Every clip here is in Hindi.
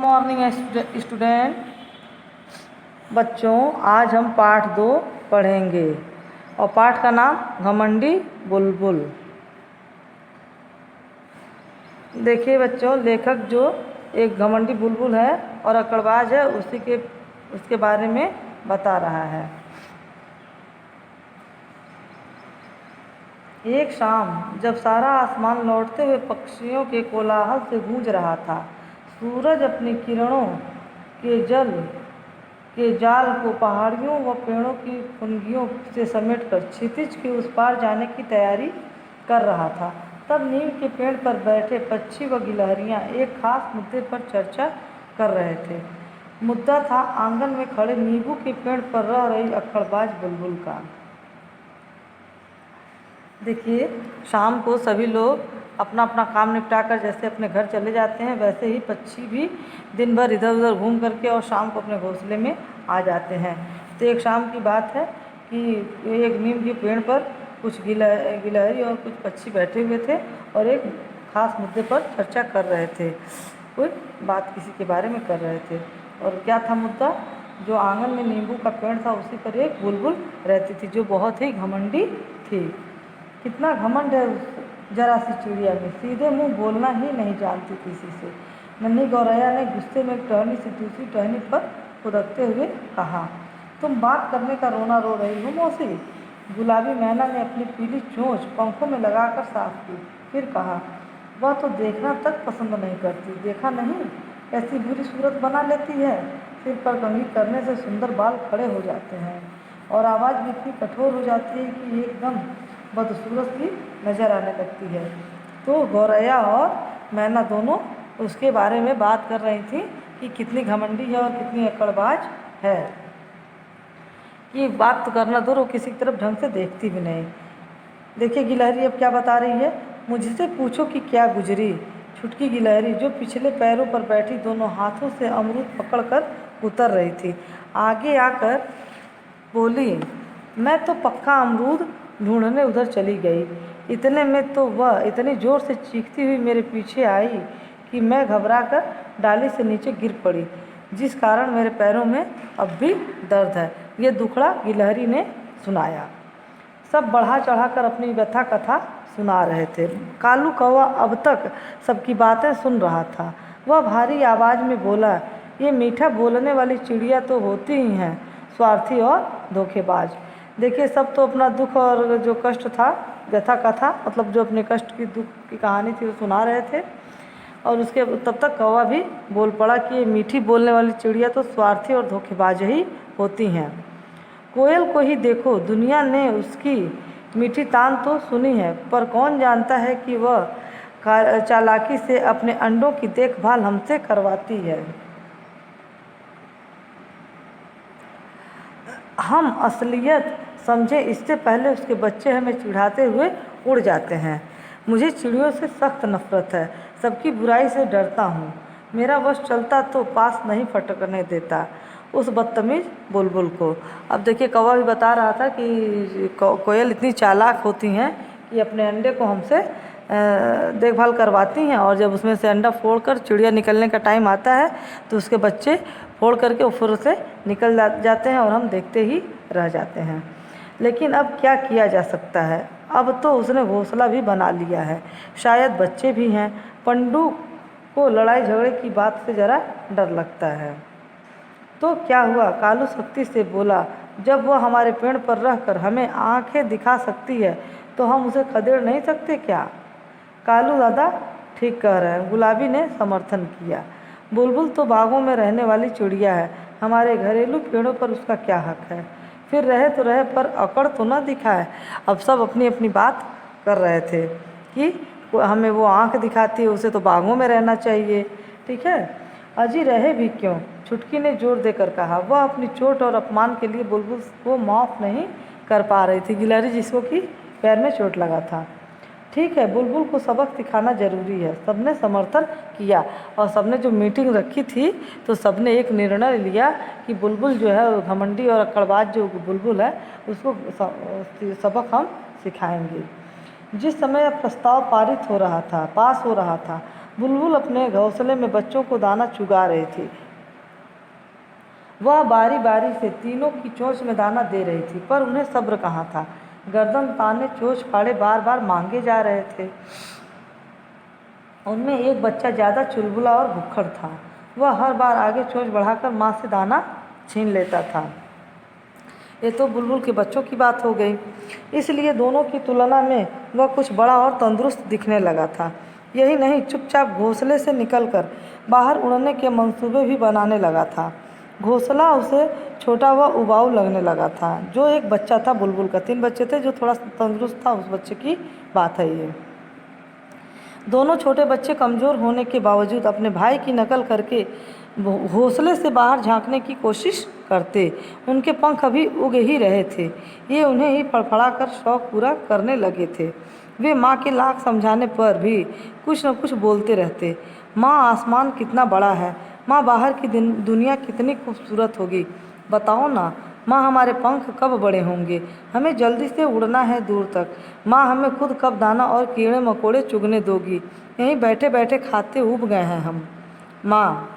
Morning student. बच्चों, आज हम पाठ 2 पढ़ेंगे और पाठ का नाम घमंडी बुलबुल। देखिए बच्चों, लेखक जो एक घमंडी बुलबुल है और अकड़बाज है उसके बारे में बता रहा है। एक शाम जब सारा आसमान लौटते हुए पक्षियों के कोलाहल से गूंज रहा था, सूरज अपनी किरणों के जाल को पहाड़ियों व पेड़ों की फुनगियों से समेटकर क्षितिज के उस पार जाने की तैयारी कर रहा था, तब नीम के पेड़ पर बैठे पक्षी व गिलहरियां एक खास मुद्दे पर चर्चा कर रहे थे। मुद्दा था आंगन में खड़े नींबू के पेड़ पर रह रही अक्कड़बाज बुलबुल का। देखिए, शाम को सभी लोग अपना अपना काम निपटा कर जैसे अपने घर चले जाते हैं, वैसे ही पक्षी भी दिन भर इधर उधर घूम करके और शाम को अपने घोंसले में आ जाते हैं। तो एक शाम की बात है कि एक नीम के पेड़ पर कुछ गिलहरी और कुछ पक्षी बैठे हुए थे और एक खास मुद्दे पर चर्चा कर रहे थे। कोई बात किसी के बारे में कर रहे थे। और क्या था मुद्दा? जो आंगन में नींबू का पेड़ था उसी पर एक बुलबुल रहती थी जो बहुत ही घमंडी थी। कितना घमंड है जरा सी चिड़िया में, सीधे मुंह बोलना ही नहीं जानती किसी से। नन्ही गौरैया ने गुस्से में एक टहनी से दूसरी टहनी पर खुदकते हुए कहा, तुम बात करने का रोना रो रही हो मौसी। गुलाबी मैना ने अपनी पीली चोंच पंखों में लगाकर साफ की, फिर कहा, वह तो देखना तक पसंद नहीं करती, देखा नहीं कैसी बुरी सूरत बना लेती है। सिर पर कंघी करने से सुंदर बाल खड़े हो जाते हैं और आवाज़ भी इतनी कठोर हो जाती है कि एकदम बदसूरत सी नज़र आने लगती है। तो गौरैया और मैना दोनों उसके बारे में बात कर रही थी कि कितनी घमंडी है और कितनी अकड़बाज है। कि बात तो करना दूर, वो किसी की तरफ ढंग से देखती भी नहीं। देखिए गिलहरी अब क्या बता रही है, मुझसे पूछो कि क्या गुजरी। छुटकी गिलहरी जो पिछले पैरों पर बैठी दोनों हाथों से अमरूद पकड़कर उतर रही थी, आगे आकर बोली, मैं तो पक्का अमरूद ढूंढने उधर चली गई। इतने में तो वह इतनी ज़ोर से चीखती हुई मेरे पीछे आई कि मैं घबराकर डाली से नीचे गिर पड़ी, जिस कारण मेरे पैरों में अब भी दर्द है। ये दुखड़ा गिलहरी ने सुनाया। सब बढ़ा चढ़ाकर अपनी व्यथा कथा सुना रहे थे। कालू कौवा अब तक सबकी बातें सुन रहा था। वह भारी आवाज़ में बोला, ये मीठा बोलने वाली चिड़िया तो होती ही हैं स्वार्थी और धोखेबाज। देखिए, सब तो अपना दुख और जो कष्ट था, व्यथा कथा मतलब जो अपने कष्ट की दुख की कहानी थी वो सुना रहे थे। और उसके तब तक कौवा भी बोल पड़ा कि ये मीठी बोलने वाली चिड़िया तो स्वार्थी और धोखेबाज ही होती हैं। कोयल को ही देखो, दुनिया ने उसकी मीठी तान तो सुनी है, पर कौन जानता है कि वह चालाकी से अपने अंडों की देखभाल हमसे करवाती है। हम असलियत समझे इससे पहले उसके बच्चे हमें चिढ़ाते हुए उड़ जाते हैं। मुझे चिड़ियों से सख्त नफरत है, सबकी बुराई से डरता हूँ। मेरा वश चलता तो पास नहीं फटकने देता उस बदतमीज बुलबुल को। अब देखिए, कौवा भी बता रहा था कि कोयल इतनी चालाक होती हैं कि अपने अंडे को हमसे देखभाल करवाती हैं, और जब उसमें से अंडा फोड़कर चिड़िया निकलने का टाइम आता है तो उसके बच्चे फोड़ करके ऊपर से निकल जाते हैं और हम देखते ही रह जाते हैं। लेकिन अब क्या किया जा सकता है, अब तो उसने घोंसला भी बना लिया है, शायद बच्चे भी हैं। पंडू को लड़ाई झगड़े की बात से ज़रा डर लगता है। तो क्या हुआ? कालू सख्ती से बोला, जब वह हमारे पेड़ पर रहकर हमें आंखें दिखा सकती है तो हम उसे खदेड़ नहीं सकते क्या? कालू दादा ठीक कह रहे हैं, गुलाबी ने समर्थन किया। बुलबुल तो बागों में रहने वाली चिड़िया है, हमारे घरेलू पेड़ों पर उसका क्या हक है? फिर रहे तो रहे, पर अकड़ तो न दिखाए। अब सब अपनी अपनी बात कर रहे थे कि हमें वो आंख दिखाती है, उसे तो बागों में रहना चाहिए। ठीक है, अजी रहे भी क्यों? छुटकी ने जोर देकर कहा। वह अपनी चोट और अपमान के लिए बुलबुल को माफ़ नहीं कर पा रही थी, गिलहरी जिसको कि पैर में चोट लगा था। ठीक है, बुलबुल को सबक सिखाना जरूरी है, सबने समर्थन किया। और सबने जो मीटिंग रखी थी तो सबने एक निर्णय लिया कि बुलबुल जो है, घमंडी और अकड़बाज जो बुलबुल है, उसको सबक हम सिखाएंगे। जिस समय प्रस्ताव पास हो रहा था बुलबुल अपने घोंसले में बच्चों को दाना चुगा रही थी। वह बारी बारी से तीनों की चोंच में दाना दे रही थी, पर उन्हें सब्र कहाँ था। गर्दन ताने चोंच फाड़े बार बार मांगे जा रहे थे। उनमें एक बच्चा ज़्यादा चुलबुला और भुक्खड़ था। वह हर बार आगे चोंच बढ़ाकर माँ से दाना छीन लेता था। ये तो बुलबुल के बच्चों की बात हो गई, इसलिए दोनों की तुलना में वह कुछ बड़ा और तंदुरुस्त दिखने लगा था। यही नहीं, चुपचाप घोंसले से निकलकर बाहर उड़ने के मंसूबे भी बनाने लगा था। घोंसला उसे छोटा व उबाऊ लगने लगा था। जो एक बच्चा था बुलबुल का, 3 बच्चे थे, जो थोड़ा तंदुरुस्त था, उस बच्चे की बात है ये। दोनों छोटे बच्चे कमज़ोर होने के बावजूद अपने भाई की नकल करके घोंसले से बाहर झांकने की कोशिश करते। उनके पंख अभी उग ही रहे थे। ये उन्हें ही फड़फड़ा कर शौक़ पूरा करने लगे थे। वे माँ के लाख समझाने पर भी कुछ न कुछ बोलते रहते। माँ, आसमान कितना बड़ा है। माँ, बाहर की दुनिया कितनी खूबसूरत होगी। बताओ ना माँ, हमारे पंख कब बड़े होंगे। हमें जल्दी से उड़ना है दूर तक। माँ, हमें खुद कब दाना और कीड़े मकोड़े चुगने दोगी। यहीं बैठे बैठे खाते ऊब गए हैं हम। माँ,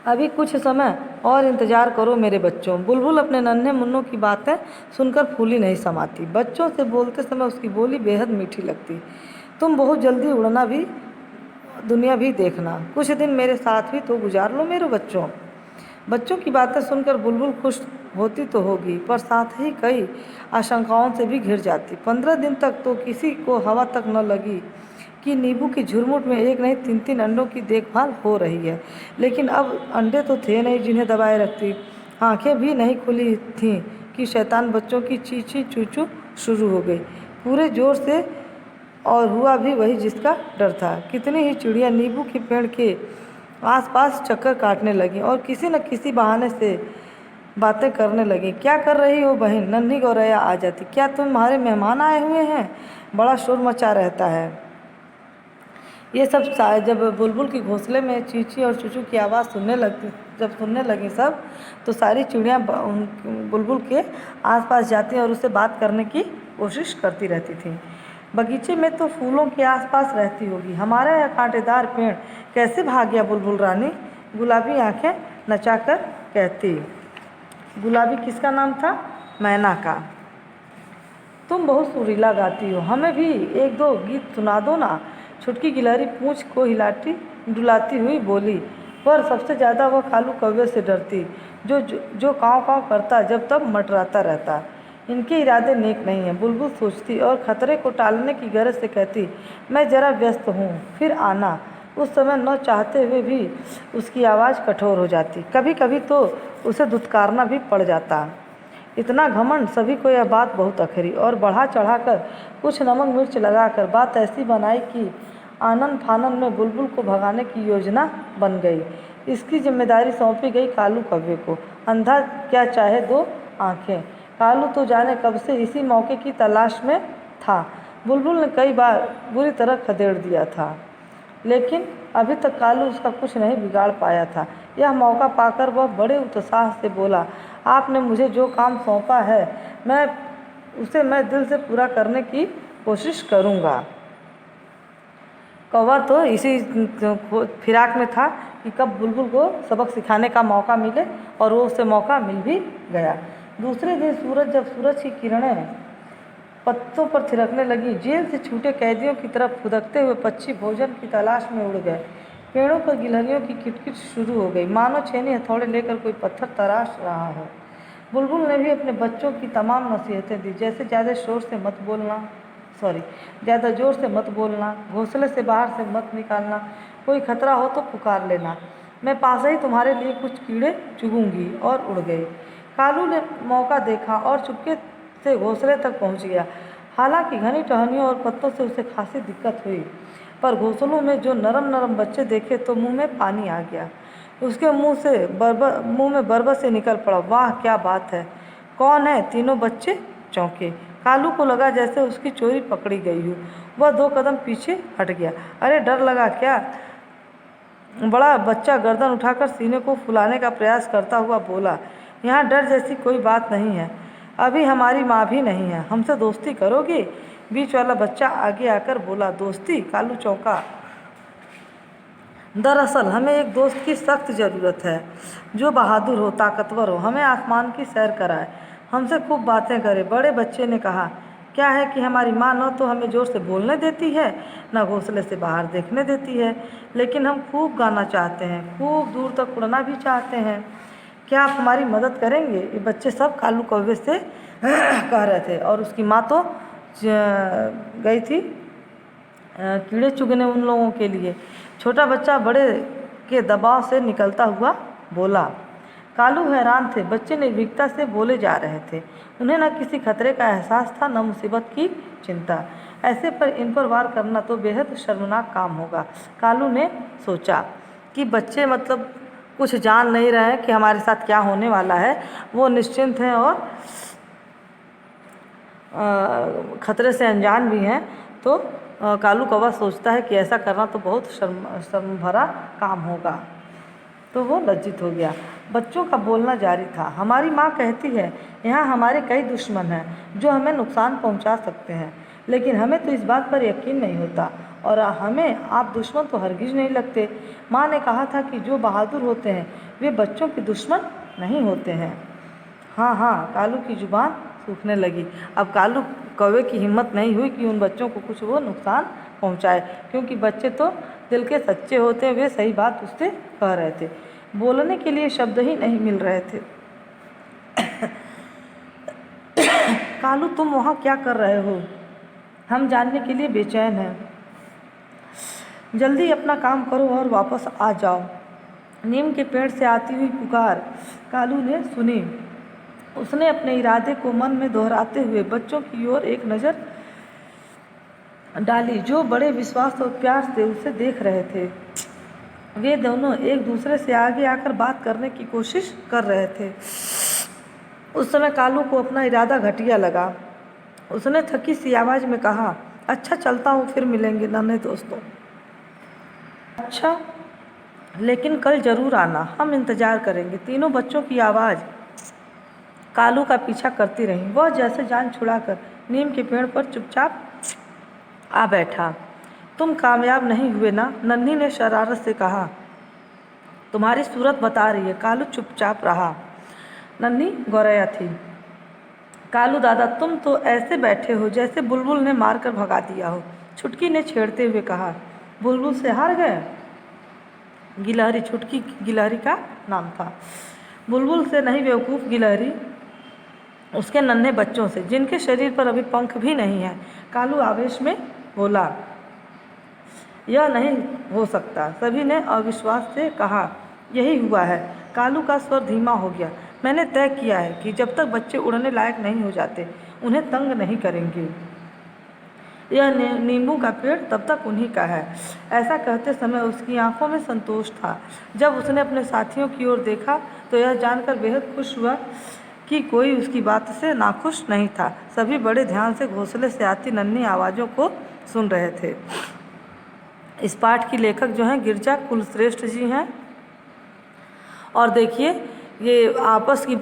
अभी कुछ समय और इंतज़ार करो मेरे बच्चों। बुलबुल अपने नन्हे मुन्नों की बातें सुनकर फूली नहीं समाती। बच्चों से बोलते समय उसकी बोली बेहद मीठी लगती। तुम बहुत जल्दी उड़ना भी, दुनिया भी देखना। कुछ दिन मेरे साथ भी तो गुजार लो मेरे बच्चों। बच्चों की बातें सुनकर बुलबुल खुश होती तो होगी, पर साथ ही कई आशंकाओं से भी घिर जाती। 15 दिन तक तो किसी को हवा तक न लगी कि नींबू की झुरमुट में एक नहीं 3-3 अंडों की देखभाल हो रही है। लेकिन अब अंडे तो थे नहीं जिन्हें दबाए रखती। आंखें भी नहीं खुली थीं कि शैतान बच्चों की चींची चूचू शुरू हो गई पूरे जोर से, और हुआ भी वही जिसका डर था। कितनी ही चिड़िया नींबू के पेड़ के आसपास चक्कर काटने लगी और किसी न किसी बहाने से बातें करने लगी। क्या कर रही हो बहन? नन्ही गौरैया आ जाती। क्या तुम्हारे मेहमान आए हुए हैं? बड़ा शोर मचा रहता है। ये सब जब बुलबुल के घोंसले में चींची और चूचू की आवाज़ सुनने लगी सब, तो सारी चिड़ियाँ बुलबुल के आसपास जाती और उससे बात करने की कोशिश करती रहती थीं। बगीचे में तो फूलों के आसपास रहती होगी। हमारा यह कांटेदार पेड़ कैसे भाग गया बुलबुल रानी? गुलाबी आंखें नचाकर कहती। गुलाबी किसका नाम था? मैना का। तुम बहुत सुरीला गाती हो, हमें भी 1-2 गीत सुना दो ना। छुटकी गिलहरी पूंछ को डुलाती हुई बोली। पर सबसे ज़्यादा वह कालू कौवे से डरती, जो काँव काँव करता जब तब मंडराता रहता। इनके इरादे नेक नहीं हैं, बुलबुल सोचती और खतरे को टालने की गरज से कहती, मैं ज़रा व्यस्त हूँ, फिर आना। उस समय न चाहते हुए भी उसकी आवाज़ कठोर हो जाती। कभी कभी तो उसे धुतकारना भी पड़ जाता। इतना घमंड! सभी को यह बात बहुत अखरी और बढ़ा चढ़ाकर कुछ नमक मिर्च लगाकर बात ऐसी बनाई कि आनन फानन में बुलबुल को भगाने की योजना बन गई। इसकी जिम्मेदारी सौंपी गई कालू कौवे को। अंधा क्या चाहे 2 आँखें। कालू तो जाने कब से इसी मौके की तलाश में था। बुलबुल ने कई बार बुरी तरह खदेड़ दिया था, लेकिन अभी तक कालू उसका कुछ नहीं बिगाड़ पाया था। यह मौका पाकर वह बड़े उत्साह से बोला, आपने मुझे जो काम सौंपा है मैं दिल से पूरा करने की कोशिश करूँगा। कौवा तो इसी फिराक में था कि कब बुलबुल को सबक सिखाने का मौका मिले, और वो उसे मौका मिल भी गया। दूसरे दिन जब सूरज की किरणें पत्तों पर थिरकने लगी, जेल से छूटे कैदियों की तरफ फुदकते हुए पक्षी भोजन की तलाश में उड़ गए। पेड़ों पर गिलहरियों की किटकिट शुरू हो गई, मानो छेनी हथौड़े लेकर कोई पत्थर तराश रहा हो। बुलबुल ने भी अपने बच्चों की तमाम नसीहतें दी, जैसे ज़्यादा जोर से मत बोलना, घोंसले से बाहर से मत निकालना, कोई खतरा हो तो पुकार लेना, मैं पास ही तुम्हारे लिए कुछ कीड़े चुगूंगी, और उड़ गई। कालू ने मौका देखा और चुपके से घोंसले तक पहुंच गया। हालांकि घनी टहनियों और पत्तों से उसे खासी दिक्कत हुई, पर घोंसलों में जो नरम नरम बच्चे देखे तो मुंह में पानी आ गया। उसके मुंह में बरबस से निकल पड़ा, वाह क्या बात है! कौन है? तीनों बच्चे चौंके। कालू को लगा जैसे उसकी चोरी पकड़ी गई हो। वह 2 कदम पीछे हट गया। अरे डर लगा क्या? बड़ा बच्चा गर्दन उठाकर सीने को फुलाने का प्रयास करता हुआ बोला, यहाँ डर जैसी कोई बात नहीं है। अभी हमारी माँ भी नहीं है, हमसे दोस्ती करोगे? बीच वाला बच्चा आगे आकर बोला, दोस्ती? कालू चौंका। दरअसल हमें एक दोस्त की सख्त ज़रूरत है, जो बहादुर हो, ताकतवर हो, हमें आसमान की सैर कराए, हमसे खूब बातें करे। बड़े बच्चे ने कहा, क्या है कि हमारी माँ न तो हमें ज़ोर से बोलने देती है, न घोंसले से बाहर देखने देती है, लेकिन हम खूब गाना चाहते हैं, खूब दूर तक उड़ना भी चाहते हैं। क्या आप हमारी मदद करेंगे? ये बच्चे सब कालू कौवे से कह रहे थे, और उसकी माँ तो गई थी कीड़े चुगने उन लोगों के लिए। छोटा बच्चा बड़े के दबाव से निकलता हुआ बोला। कालू हैरान थे, बच्चे निर्भीकता से बोले जा रहे थे। उन्हें न किसी खतरे का एहसास था, न मुसीबत की चिंता। ऐसे पर इन पर वार करना तो बेहद शर्मनाक काम होगा। कालू ने सोचा कि बच्चे मतलब कुछ जान नहीं रहे हैं कि हमारे साथ क्या होने वाला है, वो निश्चिंत हैं और खतरे से अनजान भी हैं। तो कालू कौवा सोचता है कि ऐसा करना तो बहुत शर्म भरा काम होगा, तो वो लज्जित हो गया। बच्चों का बोलना जारी था। हमारी माँ कहती है, यहाँ हमारे कई दुश्मन हैं जो हमें नुकसान पहुँचा सकते हैं, लेकिन हमें तो इस बात पर यकीन नहीं होता, और हमें आप दुश्मन तो हरगिज नहीं लगते। माँ ने कहा था कि जो बहादुर होते हैं वे बच्चों के दुश्मन नहीं होते हैं। हाँ हाँ, कालू की जुबान सूखने लगी। अब कालू कौवे की हिम्मत नहीं हुई कि उन बच्चों को कुछ वो नुकसान पहुँचाए, क्योंकि बच्चे तो दिल के सच्चे होते हैं। वे सही बात उससे कह रहे थे, बोलने के लिए शब्द ही नहीं मिल रहे थे। कालू, तुम वहाँ क्या कर रहे हो? हम जानने के लिए बेचैन हैं। जल्दी अपना काम करो और वापस आ जाओ। नीम के पेड़ से आती हुई पुकार कालू ने सुनी। उसने अपने इरादे को मन में दोहराते हुए बच्चों की ओर एक नज़र डाली, जो बड़े विश्वास और प्यार से उसे देख रहे थे। वे दोनों एक दूसरे से आगे आकर बात करने की कोशिश कर रहे थे। उस समय कालू को अपना इरादा घटिया लगा। उसने थकी सी आवाज़ में कहा, अच्छा चलता हूँ, फिर मिलेंगे नन्हे दोस्तों। अच्छा, लेकिन कल ज़रूर आना, हम इंतज़ार करेंगे। तीनों बच्चों की आवाज़ कालू का पीछा करती रही। वह जैसे जान छुड़ाकर नीम के पेड़ पर चुपचाप आ बैठा। तुम कामयाब नहीं हुए ना? नन्ही ने शरारत से कहा। तुम्हारी सूरत बता रही है। कालू चुपचाप रहा। नन्ही गौरैया थी। कालू दादा, तुम तो ऐसे बैठे हो जैसे बुलबुल ने मारकर भगा दिया हो, छुटकी ने छेड़ते हुए कहा। बुलबुल से हार गए? गिलहरी, छुटकी गिलहरी का नाम था। बुलबुल से नहीं बेवकूफ़, गिलहरी उसके नन्हे बच्चों से, जिनके शरीर पर अभी पंख भी नहीं है। कालू आवेश में बोला, यह नहीं हो सकता। सभी ने अविश्वास से कहा, यही हुआ है। कालू का स्वर धीमा हो गया। मैंने तय किया है कि जब तक बच्चे उड़ने लायक नहीं हो जाते उन्हें तंग नहीं करेंगे। यह नींबू का पेड़ तब तक उन्हीं का है। ऐसा कहते समय उसकी आंखों में संतोष था। जब उसने अपने साथियों की ओर देखा तो यह जानकर बेहद खुश हुआ कि कोई उसकी बात से नाखुश नहीं था। सभी बड़े ध्यान से घोंसले से आती नन्ही आवाज़ों को सुन रहे थे। इस पाठ की लेखक जो हैं गिरिजा कुलश्रेष्ठ जी हैं। और देखिए, ये आपस की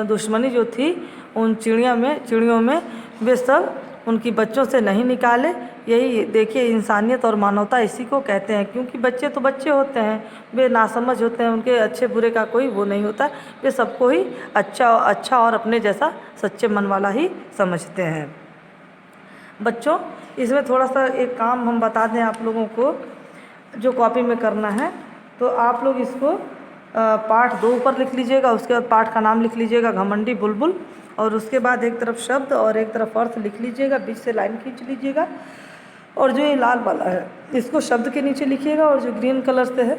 दुश्मनी जो थी उन चिड़ियों में वे सब उनकी बच्चों से नहीं निकाले। यही देखिए, इंसानियत और मानवता इसी को कहते हैं, क्योंकि बच्चे तो बच्चे होते हैं, वे नासमझ होते हैं, उनके अच्छे बुरे का कोई वो नहीं होता। वे सबको ही अच्छा और अपने जैसा सच्चे मन वाला ही समझते हैं। बच्चों, इसमें थोड़ा सा एक काम हम बता दें आप लोगों को, जो कॉपी में करना है। तो आप लोग इसको पाठ 2 पर लिख लीजिएगा, उसके बाद पाठ का नाम लिख लीजिएगा घमंडी बुलबुल, और उसके बाद एक तरफ शब्द और एक तरफ अर्थ लिख लीजिएगा, बीच से लाइन खींच लीजिएगा, और जो ये लाल वाला है इसको शब्द के नीचे लिखिएगा, और जो ग्रीन कलर से है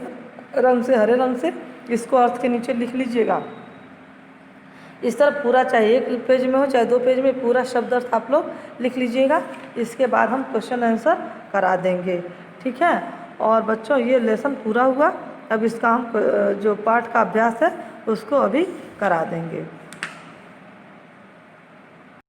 रंग से, हरे रंग से, इसको अर्थ के नीचे लिख लीजिएगा। इस तरह पूरा, चाहे 1 पेज में हो चाहे 2 पेज में, पूरा शब्द अर्थ आप लोग लिख लीजिएगा। इसके बाद हम क्वेश्चन आंसर करा देंगे, ठीक है। और बच्चों, ये लेसन पूरा हुआ। अब इसका हम जो पाठ का अभ्यास है उसको अभी करा देंगे।